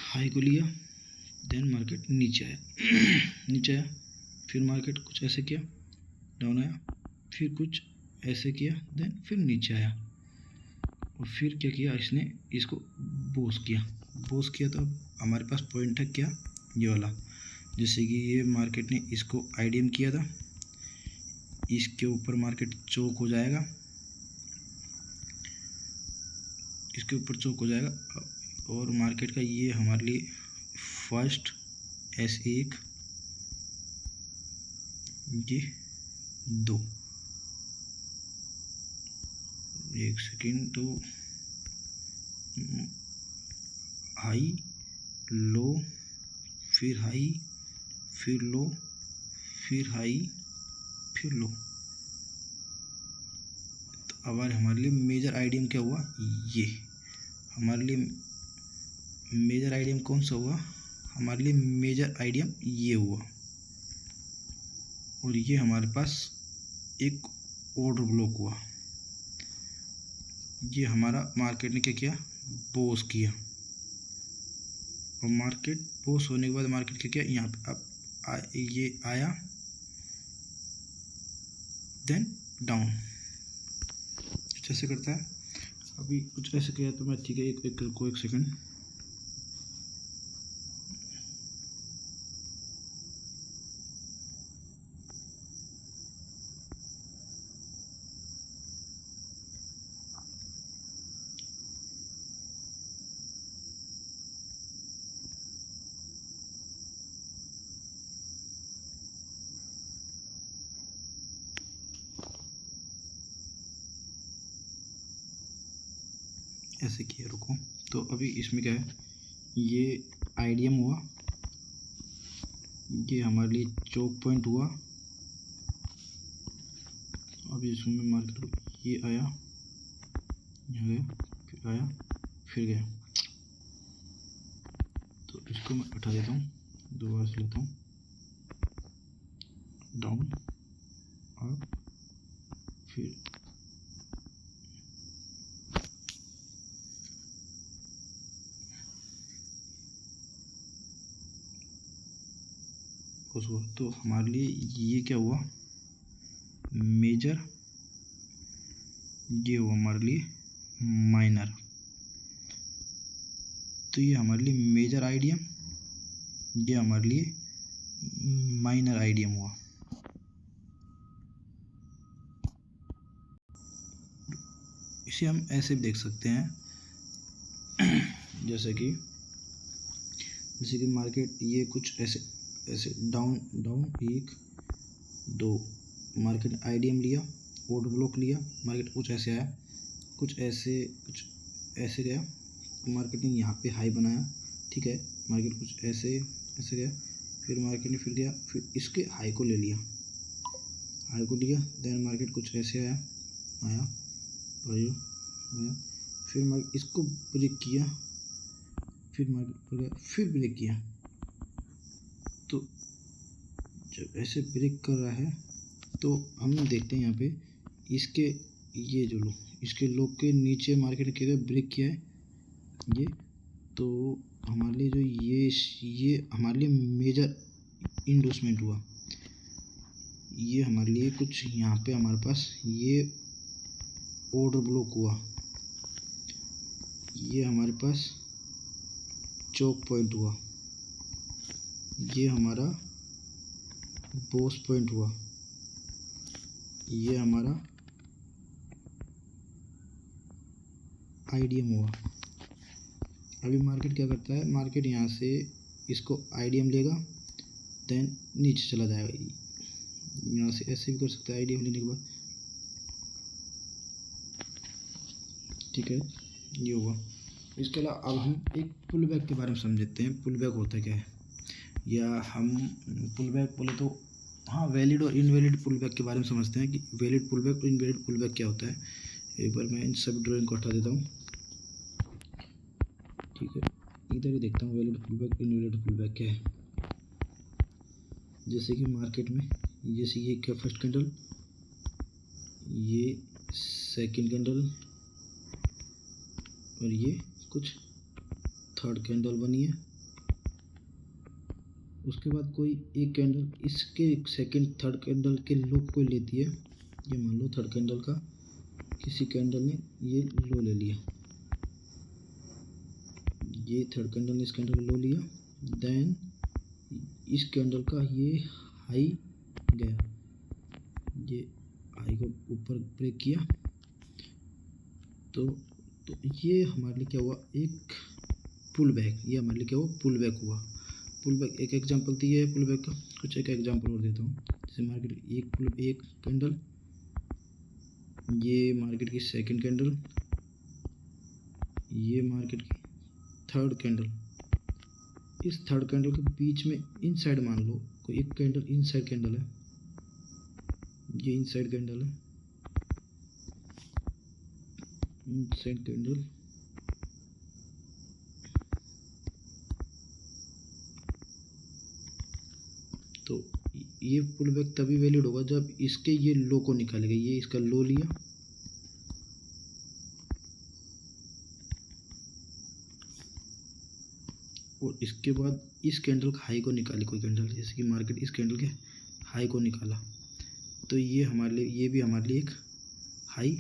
हाई को लिया, देन मार्केट नीचे आया, फिर मार्केट कुछ ऐसे किया, डाउन आया, फिर कुछ ऐसे किया, देन फिर नीचे आया और फिर क्या किया, इसने इसको बोस किया। तो अब हमारे पास पॉइंट है क्या, ये वाला, जैसे कि ये मार्केट ने इसको आईडीएम किया था, इसके ऊपर मार्केट चौक हो जाएगा, इसके ऊपर चौक हो जाएगा और मार्केट का ये हमारे लिए फर्स्ट S1, ये 2, एक सेकेंड, तो हाई लो फिर हाई फिर लो फिर हाई फिर लो। तो अब हमारे लिए मेजर आइडियम क्या हुआ, ये हमारे लिए मेजर आइडियम कौन सा हुआ, हमारे लिए मेजर आइडियम ये हुआ और ये हमारे पास एक ऑर्डर ब्लॉक हुआ। ये हमारा मार्केट ने क्या किया, बोस किया और मार्केट बोस होने के बाद मार्केट क्या किया, यहाँ पे अब ये आया, देन डाउन, ऐसे करता है। अभी कुछ ऐसे किया तो मैं, ठीक है, एक सेकंड, ऐसे किया, रुको। तो अभी इसमें क्या है, ये आईडीएम हुआ, ये हमारे लिए चोक पॉइंट हुआ। अभी इसमें मार्केट ये आया, यहाँ गया, फिर आया, फिर गया। तो इसको मैं उठा देता हूँ, दोबारा से लेता हूँ, डाउन अप, फिर हुआ। तो हमारे लिए ये क्या हुआ, मेजर, ये हुआ हमारे लिए माइनर। तो ये हमारे लिए मेजर आइडियम, ये हमारे लिए माइनर आइडियम हुआ। इसे हम ऐसे भी देख सकते हैं, जैसे कि मार्केट ये कुछ ऐसे ऐसे डाउन डाउन, 1 2, मार्केट आईडीएम लिया, ऑर्डर ब्लॉक लिया, मार्केट कुछ ऐसे आया, कुछ ऐसे गया, मार्केट ने यहाँ पे हाई बनाया, ठीक है, मार्केट कुछ ऐसे ऐसे गया, फिर मार्केट ने फिर गया, फिर इसके हाई को ले लिया, हाई को लिया, देन मार्केट कुछ ऐसे आया आया आया, फिर मार्केट इसको ब्रेक किया, फिर मार्केट फिर ब्रेक किया। तो जब ऐसे ब्रेक कर रहा है तो हम देखते हैं यहाँ पे इसके ये जो लो, इसके लो के नीचे मार्केट ने ब्रेक किया है ये। तो हमारे लिए जो ये हमारे लिए मेजर इंडोसमेंट हुआ। ये हमारे लिए कुछ यहाँ पे हमारे पास ये ऑर्डर ब्लॉक हुआ, ये हमारे पास चोक पॉइंट हुआ, ये हमारा बोस पॉइंट हुआ, ये हमारा आईडीएम हुआ। अभी मार्केट क्या करता है, मार्केट यहाँ से इसको आईडीएम लेगा, देन नीचे चला जाएगा, यहाँ से ऐसे भी कर सकता है आईडीएम लेने के बाद, ठीक है, ये हुआ। इसके अलावा अब हम एक पुल बैक के बारे में समझते हैं, पुल बैक होता क्या है, या हम पुल बैक बोले तो हाँ वैलिड और इनवैलिड पुल बैक के बारे में समझते हैं कि वैलिड पुल बैक और इनवैलिड पुल बैक क्या होता है। एक बार मैं इन सब ड्राइंग को हटा देता हूँ, ठीक है, इधर ही देखता हूँ valid pull back invalid pull back क्या है। जैसे कि मार्केट में जैसे ये क्या फर्स्ट कैंडल, ये सेकंड कैंडल और ये कुछ थर्ड कैंडल बनी है, उसके बाद कोई एक कैंडल इसके सेकंड थर्ड कैंडल के लो को लेती है। ये मान लो थर्ड कैंडल का किसी कैंडल ने ये लो ले लिया, ये थर्ड कैंडल ने इस कैंडल का लो लिया, देन इस कैंडल का ये हाई गया, ये हाई को ऊपर ब्रेक किया। तो ये हमारे लिए क्या हुआ, एक पुल बैक, ये हमारे लिए क्या हुआ, पुल बैक हुआ। पुल बैक एक एग्जांपल दिया है पुल बैक का, कुछ एक एग्जांपल और देता हूँ। जैसे मार्केट एक कैंडल, ये मार्केट की सेकंड कैंडल, ये मार्केट की थर्ड कैंडल, इस थर्ड कैंडल के बीच में इनसाइड मान लो कोई एक कैंडल इनसाइड कैंडल है, ये इनसाइड कैंडल है, इनसाइड कैंडल, तो ये पुल बैक तभी वैलिड होगा जब इसके ये लो को निकालेगा, ये इसका लो लिया, और इसके बाद इस कैंडल का हाई को निकाले कोई कैंडल, जैसे कि मार्केट इस कैंडल के हाई को निकाला, तो ये हमारे लिए ये भी हमारे लिए एक हाई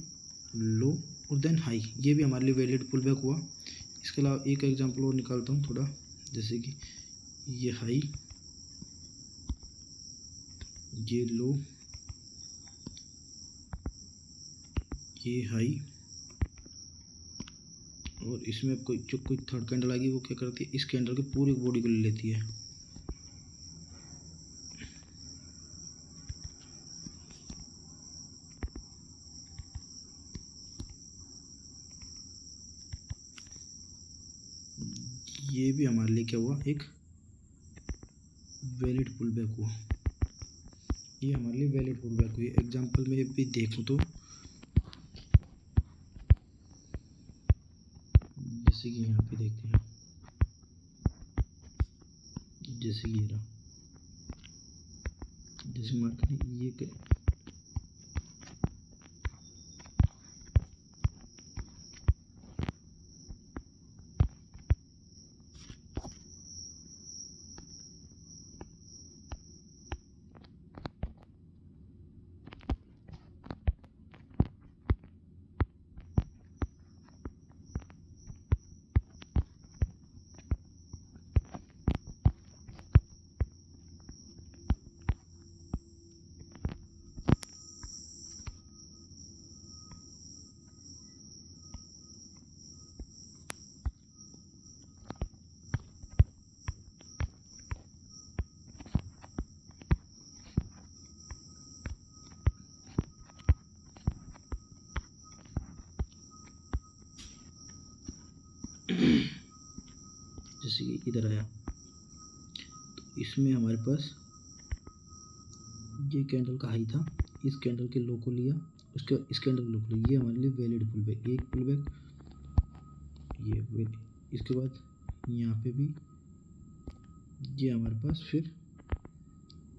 लो और देन हाई, ये भी हमारे लिए वैलिड पुल बैक हुआ। इसके अलावा एक एग्जांपल और निकालता हूँ थोड़ा, जैसे कि ये हाई, ये लो, ये हाई, और इसमें कोई थर्ड कैंडल आएगी वो क्या करती है, इस कैंडल के पूरी बॉडी को ले लेती है। ये भी हमारे लिए क्या हुआ, एक वैलिड पुल बैक हुआ। ये हमारे लिए वैलिड पुल बैक हुई। एग्जाम्पल में भी देखूँ तो जैसे कि यहाँ पे देखते हैं, जैसे ये रहा, जैसे मार्केट ये जैसे कि इधर आया, तो इसमें हमारे पास ये कैंडल का हाई था, इस कैंडल के लो को लिया, उसके इस कैंडल के लो को लिया, ये हमारे लिए वैलिड पुल बैक, एक पुल बैक ये। इसके बाद यहाँ पे भी ये हमारे पास फिर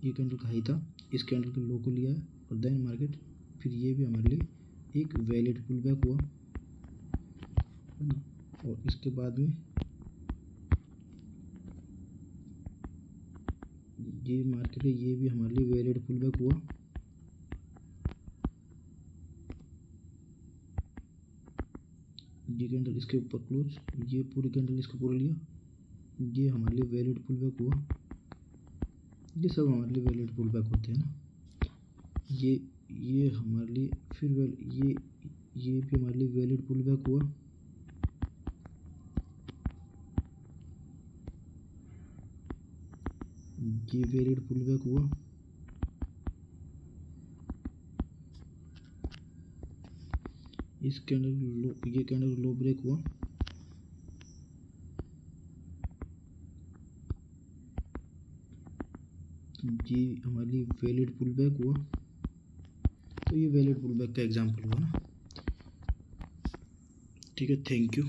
ये कैंडल का हाई था, इस कैंडल के लो को लिया और देन मार्केट, फिर ये भी हमारे लिए एक वैलिड पुल बैक हुआ, है ना। और इसके बाद में ये मार्केट है, ये भी हमारे लिए वैलिड पुल बैक हुआ। ये कैंडल इसके ऊपर क्लोज, ये पूरी कैंडल इसका पूरा लिया, ये हमारे लिए वैलिड पुल बैक हुआ। ये सब हमारे लिए वैलिड पुल बैक होते हैं ना। ये हमारे लिए फिर ये भी हमारे लिए वैलिड पुल बैक हुआ। ये वैलिड पुल बैक हुआ। इस कैंडल लो, ये कैंडल लो ब्रेक हुआ। ये हमारे लिए वैलिड पुल बैक हुआ। तो ये वैलिड पुल बैक का एग्जांपल हुआ ना। ठीक है, थैंक यू।